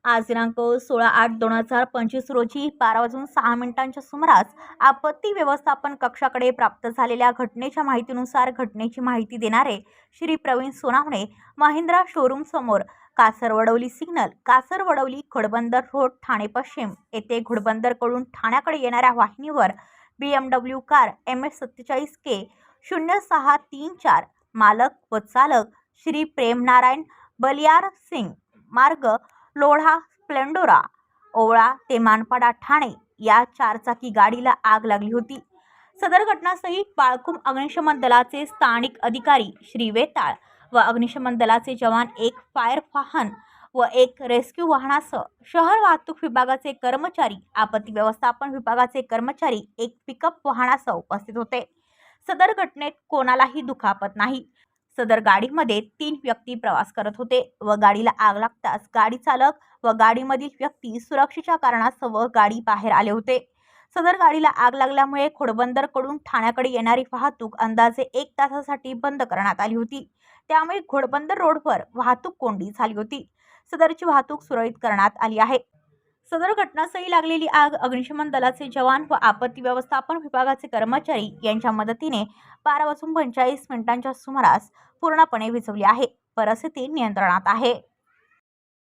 आज दिनांक 16/8/2025 रोजी 12:06 सुमारास आपत्ती व्यवस्थापन कक्षाकडे प्राप्त झालेल्या घटनेच्या माहितीनुसार घटनेची माहिती देणारे श्री प्रवीण सोनावणे, महिंद्रा शोरूम समोर, कासरवडवली सिग्नल, कासरवडवली, घोडबंदर रोड, ठाणे पश्चिम येथे घोडबंदरकडून ठाण्याकडे येणाऱ्या वाहिनीवर BMW कार MS47K 0634 मालक व चालक श्री प्रेमनारायण बलियार सिंग, मार्ग लोढा स्प्लेंडोरा, ओवळा ते मानपाडा ठाणे या चारचाकी गाडीला आग लागली होती। सदर घटनास्थळी बाळकुम अग्निशमन दलाचे स्थानिक अधिकारी श्री वेताळ व अग्निशमन दलाचे जवान, एक फायर वाहन व एक रेस्क्यू वाहनासह शहर वाहतूक विभागाचे कर्मचारी, आपत्ती व्यवस्थापन विभागाचे कर्मचारी एक पिकअप वाहनासह उपस्थित होते। सदर घटनेत कोणालाही दुखापत नाही। सदर गाडीमध्ये 3 व्यक्ती प्रवास करत होते व गाडीला आग लागताच गाडी चालक व गाडीमधील व्यक्ती सुरक्षेच्या कारणास्तव गाडी बाहेर आले होते। सदर गाडीला आग लागल्यामुळे घोडबंदरकडून ठाण्याकडे येणारी वाहतूक अंदाजे 1 तासासाठी बंद करण्यात आली होती। त्यामुळे घोडबंदर रोडवर वाहतूक कोंडी झाली होती। सदरची वाहतूक सुरळीत करण्यात आली आहे। सदर घटनास्थळी लागलेली आग अग्निशमन दलाचे जवान व आपत्ती व्यवस्थापन विभागाचे कर्मचारी यांच्या मदतीने 12:45 सुमारास पूर्णपणे विझवली आहे। परिस्थिती नियंत्रणात आहे।